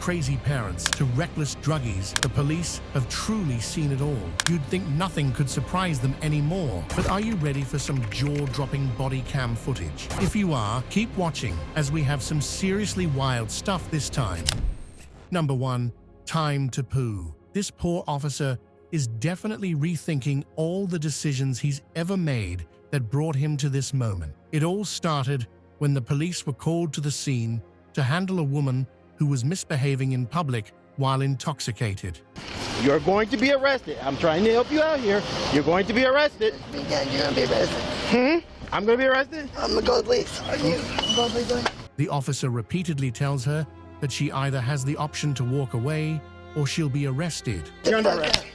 crazy parents to reckless druggies, the police have truly seen it all. You'd think nothing could surprise them anymore. But are you ready for some jaw-dropping body cam footage? If you are, keep watching, as we have some seriously wild stuff this time. Number 1. Time to poo. This poor officer is definitely rethinking all the decisions he's ever made that brought him to this moment. It all started when the police were called to the scene to handle a woman who was misbehaving in public while intoxicated. You're going to be arrested. I'm trying to help you out here. You're going to be arrested. Yeah, you're gonna be arrested. I'm going to be arrested? I'm gonna go to police. Are you? I'm going to police. The officer repeatedly tells her that she either has the option to walk away or she'll be arrested. You're under arrest.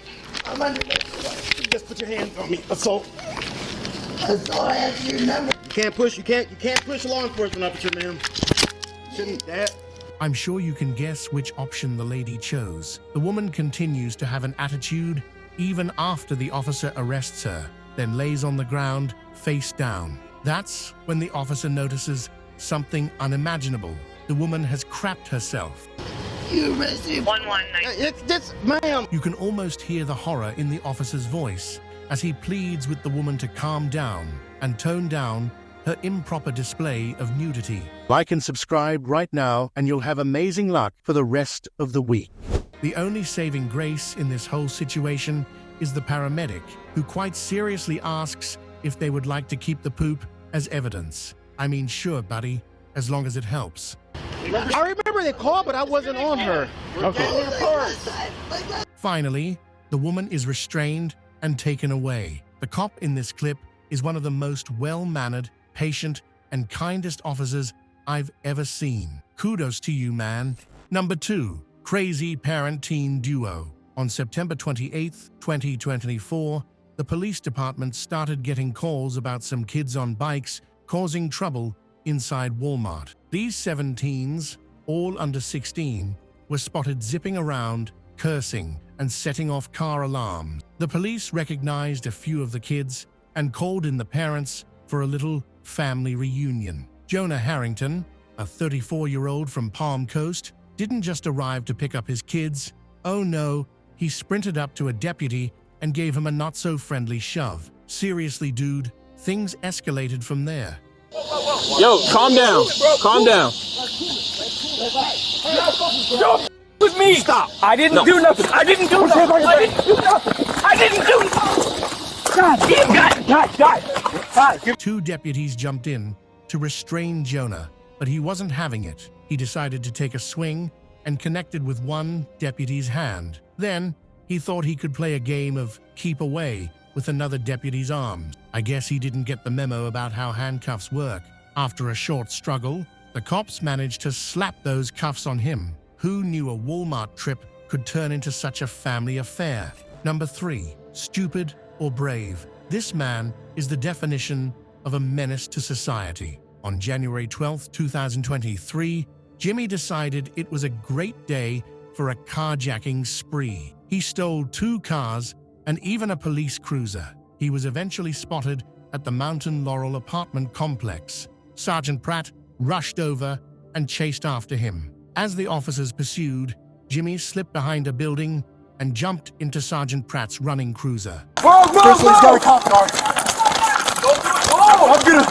I'm under arrest. Just put your hands on me. Assault. Assault, I have your number. You can't push law enforcement officer, ma'am. Shouldn't that? I'm sure you can guess which option the lady chose. The woman continues to have an attitude even after the officer arrests her, then lays on the ground, face down. That's when the officer notices something unimaginable. The woman has crapped herself. You arrested. 119. It's this, ma'am. You can almost hear the horror in the officer's voice as he pleads with the woman to calm down and tone down her improper display of nudity. Like and subscribe right now and you'll have amazing luck for the rest of the week. The only saving grace in this whole situation is the paramedic, who quite seriously asks if they would like to keep the poop as evidence. I mean, sure, buddy, as long as it helps. I remember they called, but I wasn't on her. Okay. Finally, the woman is restrained and taken away. The cop in this clip is one of the most well-mannered, patient, and kindest officers I've ever seen. Kudos to you, man. Number 2. Crazy parent-teen duo. On September 28, 2024, the police department started getting calls about some kids on bikes causing trouble inside Walmart. These 7 teens, all under 16, were spotted zipping around, cursing, and setting off car alarms. The police recognized a few of the kids and called in the parents for a little family reunion. Jonah Harrington, a 34-year-old from Palm Coast, didn't just arrive to pick up his kids. Oh no, he sprinted up to a deputy and gave him a not-so-friendly shove. Seriously, dude, things escalated from there. Yo, calm down. Calm down. With me. Stop. I didn't do nothing. I didn't do nothing. I didn't do nothing. I didn't do nothing. God. 2 deputies jumped in to restrain Jonah, but he wasn't having it. He decided to take a swing and connected with one deputy's hand. Then, he thought he could play a game of keep away with another deputy's arms. I guess he didn't get the memo about how handcuffs work. After a short struggle, the cops managed to slap those cuffs on him. Who knew a Walmart trip could turn into such a family affair? Number 3. Stupid or brave. This man is the definition of a menace to society. On January 12, 2023, Jimmy decided it was a great day for a carjacking spree. He stole 2 cars and even a police cruiser. He was eventually spotted at the Mountain Laurel apartment complex. Sergeant Pratt rushed over and chased after him. As the officers pursued, Jimmy slipped behind a building and jumped into Sergeant Pratt's running cruiser. Whoa! He's got a cop car. Oh, I'm gonna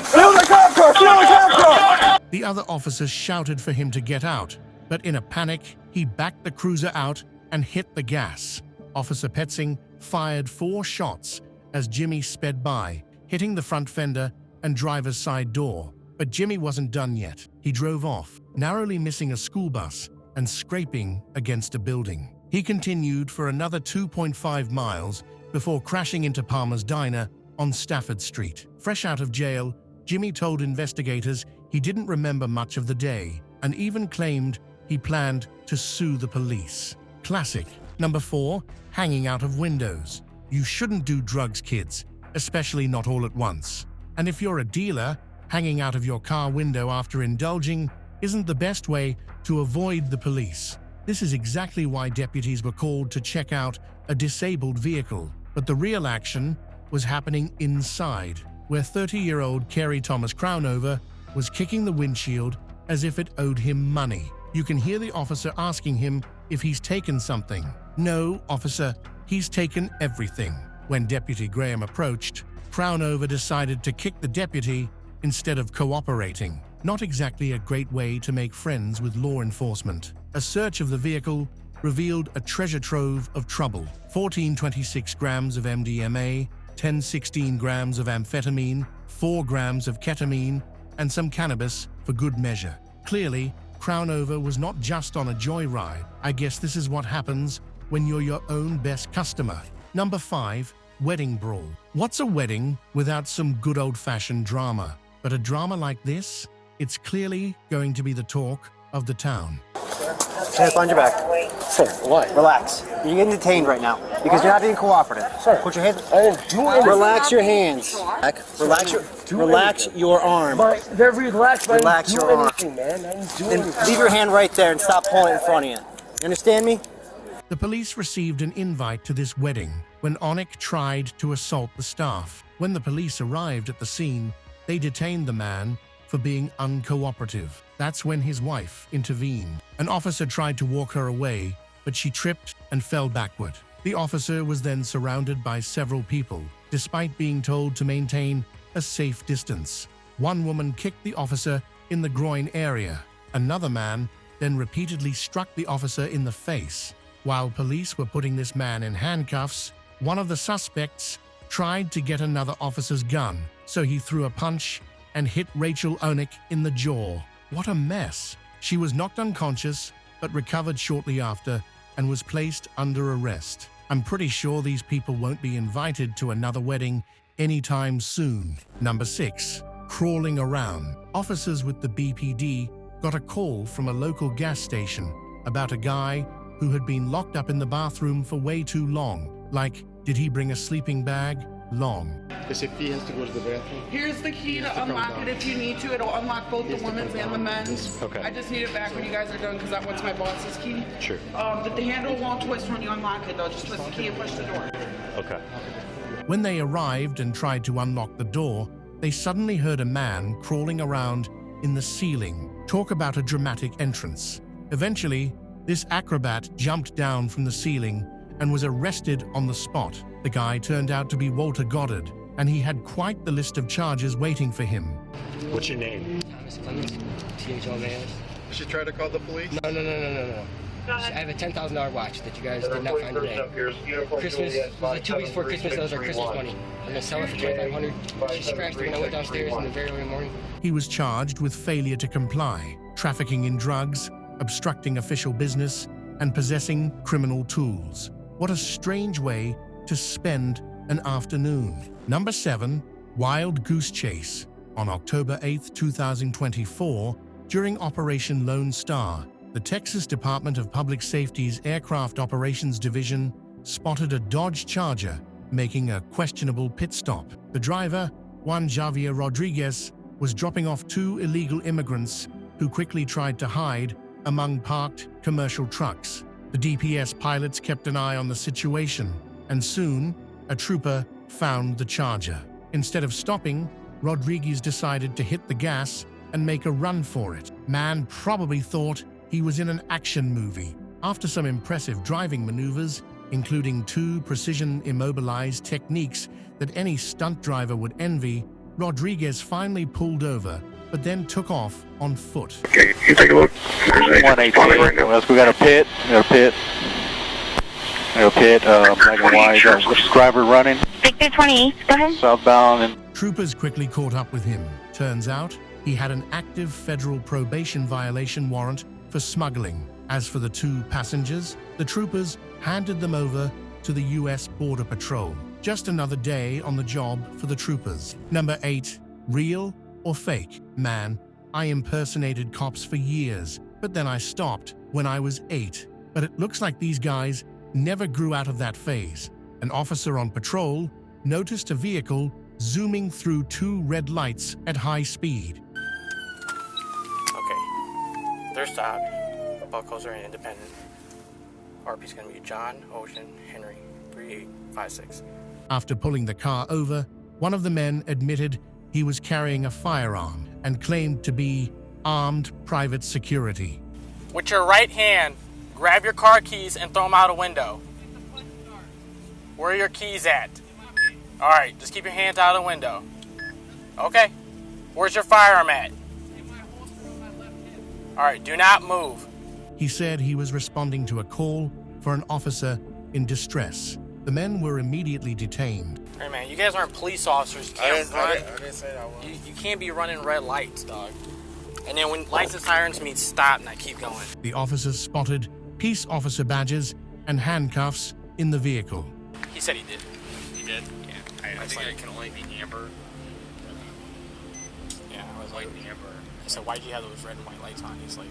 steal the cop car. Steal the cop car. The other officers shouted for him to get out, but in a panic, he backed the cruiser out and hit the gas. Officer Petzing fired 4 shots as Jimmy sped by, hitting the front fender and driver's side door. But Jimmy wasn't done yet. He drove off, narrowly missing a school bus and scraping against a building. He continued for another 2.5 miles before crashing into Palmer's Diner on Stafford Street. Fresh out of jail, Jimmy told investigators he didn't remember much of the day and even claimed he planned to sue the police. Classic. Number 4. Hanging out of windows. You shouldn't do drugs, kids, especially not all at once. And if you're a dealer, hanging out of your car window after indulging isn't the best way to avoid the police. This is exactly why deputies were called to check out a disabled vehicle. But the real action was happening inside, where 30-year-old Kerry Thomas Crownover was kicking the windshield as if it owed him money. You can hear the officer asking him if he's taken something. No, officer, he's taken everything. When Deputy Graham approached, Crownover decided to kick the deputy instead of cooperating. Not exactly a great way to make friends with law enforcement. A search of the vehicle revealed a treasure trove of trouble. 1426 grams of MDMA, 1016 grams of amphetamine, 4 grams of ketamine, and some cannabis for good measure. Clearly, Crownover was not just on a joyride. I guess this is what happens when you're your own best customer. Number 5. Wedding Brawl. What's a wedding without some good old-fashioned drama? But a drama like this? It's clearly going to be the talk of the town. Hands behind your back. Sir, what? Relax. You're getting detained right now because you're not being cooperative. Sir, put your hands. I didn't do anything. Relax your hands. Relax your arm. They're relaxed. Relax your arm. Anything, man. I didn't do And anything. leave your hand right there and stop pulling it in front of you. You understand me? The police received an invite to this wedding when Onik tried to assault the staff. When the police arrived at the scene, they detained the man for being uncooperative. That's when his wife intervened. An officer tried to walk her away, but she tripped and fell backward. The officer was then surrounded by several people, despite being told to maintain a safe distance. One woman kicked the officer in the groin area. Another man then repeatedly struck the officer in the face. While police were putting this man in handcuffs, one of the suspects tried to get another officer's gun, so he threw a punch and hit Rachel Onik in the jaw. What a mess. She was knocked unconscious, but recovered shortly after and was placed under arrest. I'm pretty sure these people won't be invited to another wedding anytime soon. Number 6. Crawling around. Officers with the BPD got a call from a local gas station about a guy who had been locked up in the bathroom for way too long. Like, did he bring a sleeping bag? Long. Because if he has to go to the bathroom. Here's the key to unlock it if you need to. It'll unlock both the women's and the men's. Okay. I just need it back when you guys are done because that one's my boss's key. Sure. But the handle won't twist when you unlock it though. Just twist the key and push the door. Okay. When they arrived and tried to unlock the door, they suddenly heard a man crawling around in the ceiling. Talk about a dramatic entrance. Eventually, this acrobat jumped down from the ceiling and was arrested on the spot. The guy turned out to be Walter Goddard, and he had quite the list of charges waiting for him. What's your name? Thomas Clemens, THOMAS. Did she try to call the police? No. I have a $10,000 watch that you guys did not find today. Christmas, it was like 2 weeks before Christmas, that was our Christmas money. I'm gonna sell it for $2,500. She scratched it when I went downstairs in the very early morning. He was charged with failure to comply, trafficking in drugs, obstructing official business, and possessing criminal tools. What a strange way to spend an afternoon. Number 7. Wild Goose Chase. On October 8, 2024, during Operation Lone Star, the Texas Department of Public Safety's Aircraft Operations Division spotted a Dodge Charger making a questionable pit stop. The driver, Juan Javier Rodriguez, was dropping off 2 illegal immigrants who quickly tried to hide among parked commercial trucks. The DPS pilots kept an eye on the situation, and soon, a trooper found the Charger. Instead of stopping, Rodriguez decided to hit the gas and make a run for it. Man probably thought he was in an action movie. After some impressive driving maneuvers, including 2 precision immobilized techniques that any stunt driver would envy, Rodriguez finally pulled over, but then took off on foot. Okay, you take a look. There's 188. We got a pit. Black and white. Subscriber running. Victor 28, go ahead. Southbound. And Troopers quickly caught up with him. Turns out, he had an active federal probation violation warrant for smuggling. As for the 2 passengers, the troopers handed them over to the U.S. Border Patrol. Just another day on the job for the troopers. Number 8. Real or fake? Man, I impersonated cops for years, but then I stopped when I was 8. But it looks like these guys never grew out of that phase. An officer on patrol noticed a vehicle zooming through 2 red lights at high speed. Okay, they're stopped. The buckles are independent. RP's gonna be John, Ocean, Henry, 3856. After pulling the car over, one of the men admitted he was carrying a firearm and claimed to be armed private security. With your right hand, grab your car keys and throw them out a window. Where are your keys at? All right, just keep your hands out of the window. Okay. Where's your firearm at? All right, do not move. He said he was responding to a call for an officer in distress. The men were immediately detained. Hey man, you guys aren't police officers. You can't I didn't say that was. You can't be running red lights, dog. And then when lights and sirens mean stop, and I keep going. The officers spotted peace officer badges and handcuffs in the vehicle. He said he did. He did? Yeah. I think it can only be amber. Yeah, I was like, amber. I said, why'd you have those red and white lights on? He's like,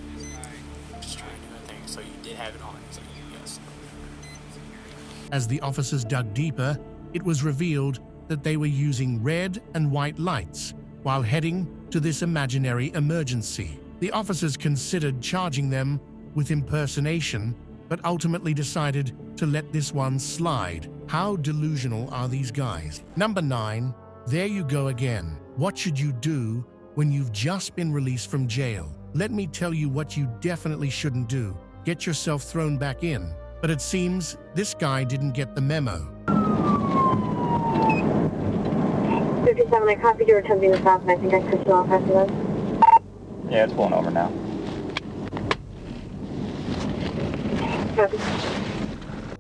I'm just trying to do a thing. So you did have it on. He's like, yes. As the officers dug deeper, it was revealed that they were using red and white lights while heading to this imaginary emergency. The officers considered charging them with impersonation, but ultimately decided to let this one slide. How delusional are these guys? Number 9, there you go again. What should you do when you've just been released from jail? Let me tell you what you definitely shouldn't do. Get yourself thrown back in. But it seems this guy didn't get the memo. 57, I copied your attempting to stop, and I think I pushed you off after this. Yeah, it's pulling over now. Copy.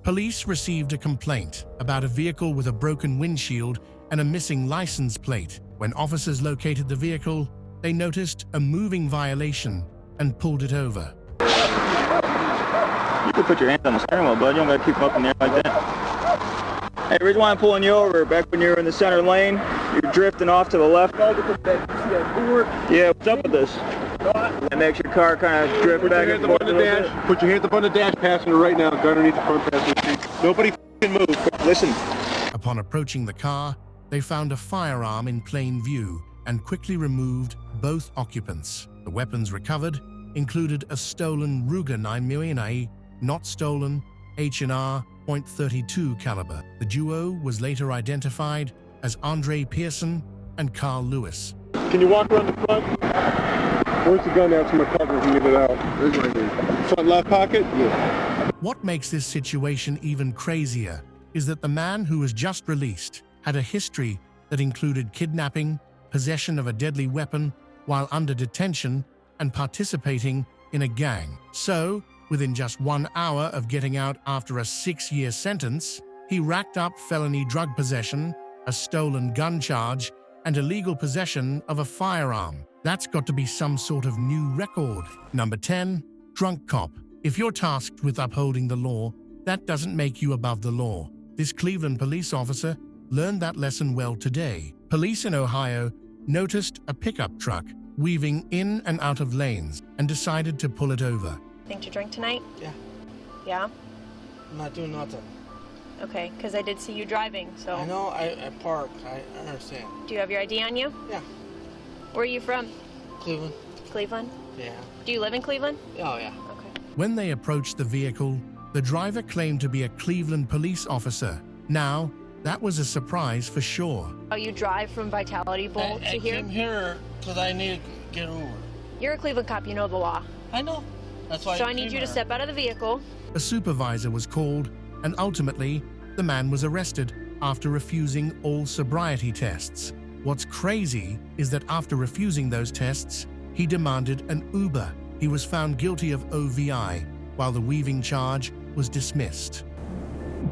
Police received a complaint about a vehicle with a broken windshield and a missing license plate. When officers located the vehicle, they noticed a moving violation and pulled it over. You can put your hands on the steering wheel, bud. You don't gotta keep them up in there like that. Hey, the reason why I'm pulling you over, back when you were in the center lane, you're drifting off to the left. Yeah, what's up with this? That makes your car kind of drift back and forth a little bit. Put your hands up on the dash, passenger right now. Gun underneath the front passenger seat. Nobody f***ing move. Listen. Upon approaching the car, they found a firearm in plain view and quickly removed both occupants. The weapons recovered included a stolen Ruger 9mm, not stolen H&R .32 caliber. The duo was later identified as Andre Pearson and Carl Lewis. Can you walk around the front? Where's the gun at? So my partner can get it out. There's right there. Front left pocket? Yeah. What makes this situation even crazier is that the man who was just released had a history that included kidnapping, possession of a deadly weapon while under detention, and participating in a gang. So, within just 1 hour of getting out after a 6-year sentence, he racked up felony drug possession, a stolen gun charge, and illegal possession of a firearm. That's got to be some sort of new record. Number 10, drunk cop. If you're tasked with upholding the law, that doesn't make you above the law. This Cleveland police officer learned that lesson well today. Police in Ohio noticed a pickup truck weaving in and out of lanes and decided to pull it over. Think to drink tonight? Yeah. Yeah? I'm not doing nothing. Okay, because I did see you driving, so... I know, I parked. I understand. Do you have your ID on you? Yeah. Where are you from? Cleveland. Cleveland? Yeah. Do you live in Cleveland? Oh, yeah. Okay. When they approached the vehicle, the driver claimed to be a Cleveland police officer. Now, that was a surprise for sure. Oh, you drive from Vitality Bowl to here? I came here because I need to get over. You're a Cleveland cop, you know the law. I know. That's why So I need you to step out of the vehicle. A supervisor was called, and ultimately, the man was arrested after refusing all sobriety tests. What's crazy is that after refusing those tests, he demanded an Uber. He was found guilty of OVI, while the weaving charge was dismissed.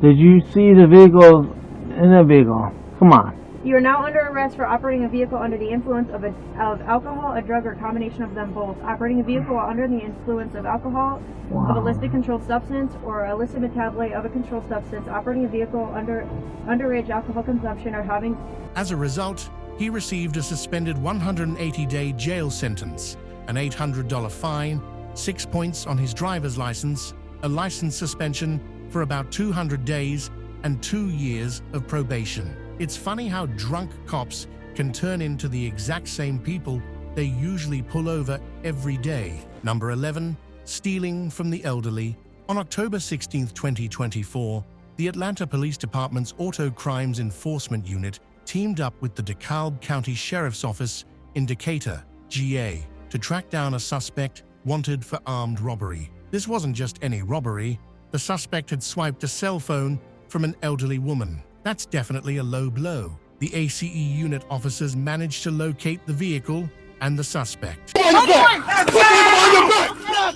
Did you see the vehicle in the vehicle? Come on. You are now under arrest for operating a vehicle under the influence of alcohol, a drug, or a combination of them both. Operating a vehicle while under the influence of alcohol, of a listed controlled substance, or a listed metabolite of a controlled substance. Operating a vehicle under underage alcohol consumption or having... As a result, he received a suspended 180-day jail sentence, an $800 fine, 6 points on his driver's license, a license suspension for about 200 days, and 2 years of probation. It's funny how drunk cops can turn into the exact same people they usually pull over every day. Number 11, stealing from the elderly. On October 16, 2024, the Atlanta Police Department's Auto Crimes Enforcement Unit teamed up with the DeKalb County Sheriff's Office in Decatur, GA, to track down a suspect wanted for armed robbery. This wasn't just any robbery. The suspect had swiped a cell phone from an elderly woman. That's definitely a low blow. The ACE unit officers managed to locate the vehicle and the suspect. Let's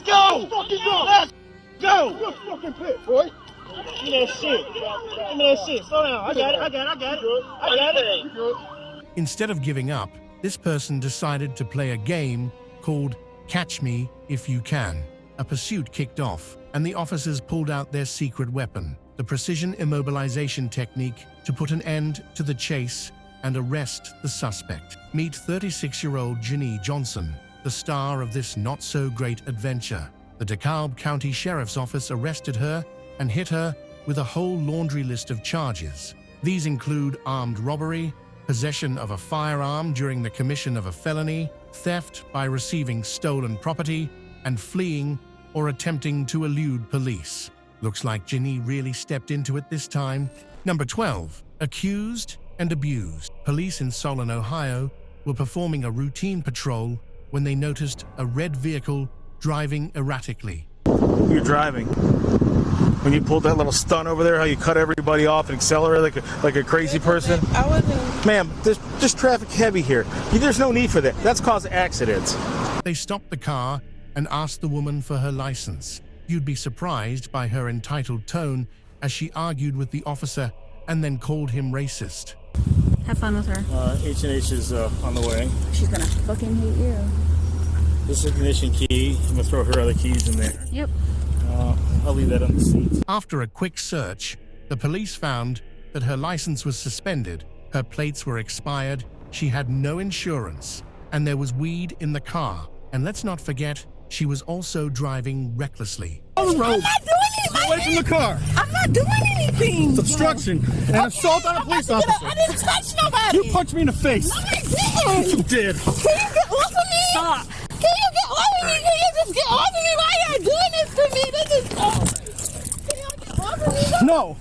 go! Let's go! You're a fucking pit, boy. Give me that shit. Give me that shit. Slow down. I got it. Instead of giving up, this person decided to play a game called Catch Me If You Can. A pursuit kicked off, and the officers pulled out their secret weapon, the precision immobilization technique, to put an end to the chase and arrest the suspect. Meet 36-year-old Ginny Johnson, the star of this not-so-great adventure. The DeKalb County Sheriff's Office arrested her and hit her with a whole laundry list of charges. These include armed robbery, possession of a firearm during the commission of a felony, theft by receiving stolen property, and fleeing or attempting to elude police. Looks like Ginny really stepped into it this time. Number 12. Accused and abused. Police in Solon, Ohio were performing a routine patrol when they noticed a red vehicle driving erratically. You're driving. When you pulled that little stunt over there, how you cut everybody off and accelerate like a crazy person? I wasn't. Ma'am, there's just traffic heavy here. There's no need for that. That's caused accidents. They stopped the car and asked the woman for her license. You'd be surprised by her entitled tone as she argued with the officer and then called him racist. Have fun with her. H&H is on the way. She's gonna fucking hate you. This is the ignition key. I'm gonna throw her other keys in there. Yep. I'll leave that on the seat. After a quick search, the police found that her license was suspended, her plates were expired, she had no insurance, and there was weed in the car. And let's not forget, she was also driving recklessly. On the road. I'm not doing anything. Get away from the car. I'm not doing anything. It's obstruction and assault on a police officer. I didn't touch nobody. You punched me in the face. No, I didn't. You did. Can you get off of me? Stop. Can you get off of me? Can you just get off of me? Why are you doing this to me? This is Can you get off of me? No.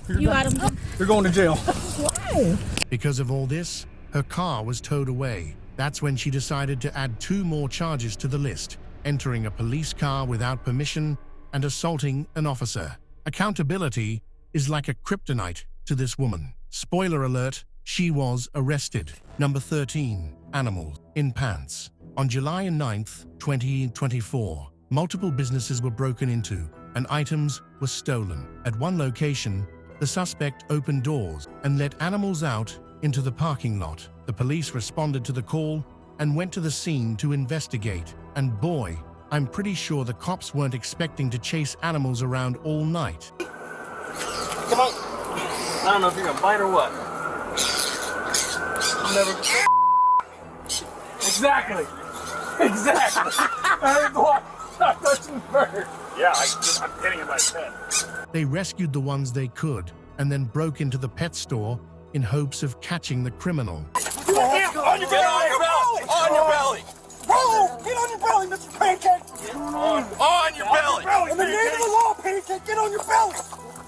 You're going to jail. Why? Because of all this, her car was towed away. That's when she decided to add 2 more charges to the list: entering a police car without permission and assaulting an officer. Accountability is like a kryptonite to this woman. Spoiler alert, she was arrested. Number 13. Animals in pants. On July 9th, 2024, multiple businesses were broken into and items were stolen. At one location, the suspect opened doors and let animals out into the parking lot. The police responded to the call and went to the scene to investigate. And boy, I'm pretty sure the cops weren't expecting to chase animals around all night. Come on. I don't know if you're gonna bite or what. Never. Exactly. I heard the walk. Stop touching the bird. Yeah, I'm hitting it by 10. They rescued the ones they could and then broke into the pet store in hopes of catching the criminal. On your belly! On your belly! Bro, get on your belly, Mr. Pancake! On your belly! In the name of the law, Pancake, get on your belly!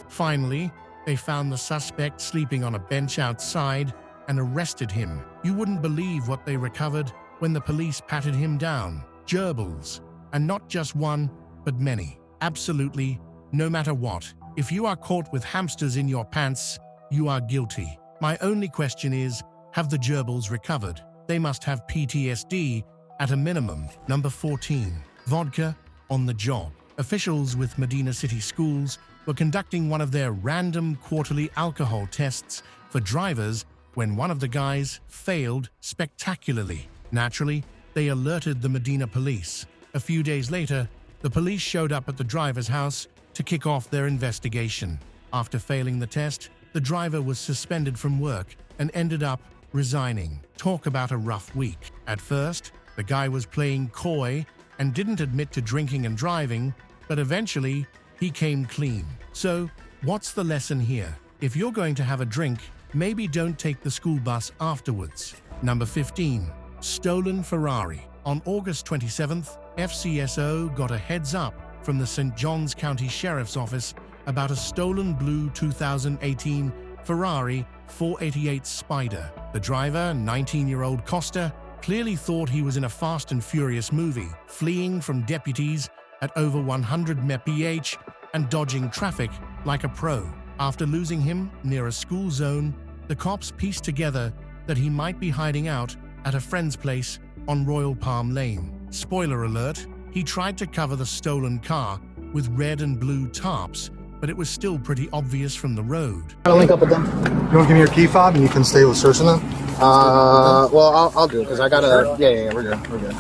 Finally, they found the suspect sleeping on a bench outside and arrested him. You wouldn't believe what they recovered when the police patted him down. Gerbils. And not just one, but many. Absolutely, no matter what. If you are caught with hamsters in your pants, you are guilty. My only question is, have the gerbils recovered? They must have PTSD at a minimum. Number 14. Vodka on the job. Officials with Medina City schools were conducting one of their random quarterly alcohol tests for drivers when one of the guys failed spectacularly. Naturally, they alerted the Medina police. A few days later, the police showed up at the driver's house to kick off their investigation. After failing the test, the driver was suspended from work and ended up resigning. Talk about a rough week. At first, the guy was playing coy and didn't admit to drinking and driving, but eventually, he came clean. So, what's the lesson here? If you're going to have a drink, maybe don't take the school bus afterwards. Number 15. Stolen Ferrari. On August 27th, FCSO got a heads up from the St. Johns County Sheriff's Office about a stolen blue 2018 Ferrari 488 Spider. The driver, 19-year-old Costa, clearly thought he was in a Fast and Furious movie, fleeing from deputies at over 100 mph and dodging traffic like a pro. After losing him near a school zone, the cops pieced together that he might be hiding out at a friend's place on Royal Palm Lane. Spoiler alert, he tried to cover the stolen car with red and blue tarps, but it was still pretty obvious from the road. I'll link up with them. You want to give me your key fob and you can stay with searching them? Well, I'll do it because I gotta. Yeah, we're good.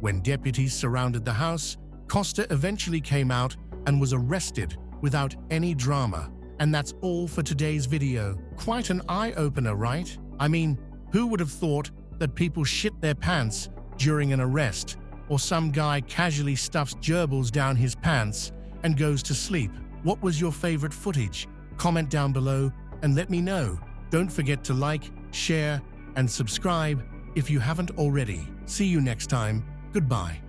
When deputies surrounded the house, Costa eventually came out and was arrested without any drama. And that's all for today's video. Quite an eye-opener, right? I mean, who would have thought that people shit their pants during an arrest, or some guy casually stuffs gerbils down his pants and goes to sleep? What was your favorite footage? Comment down below and let me know. Don't forget to like, share, and subscribe if you haven't already. See you next time. Goodbye.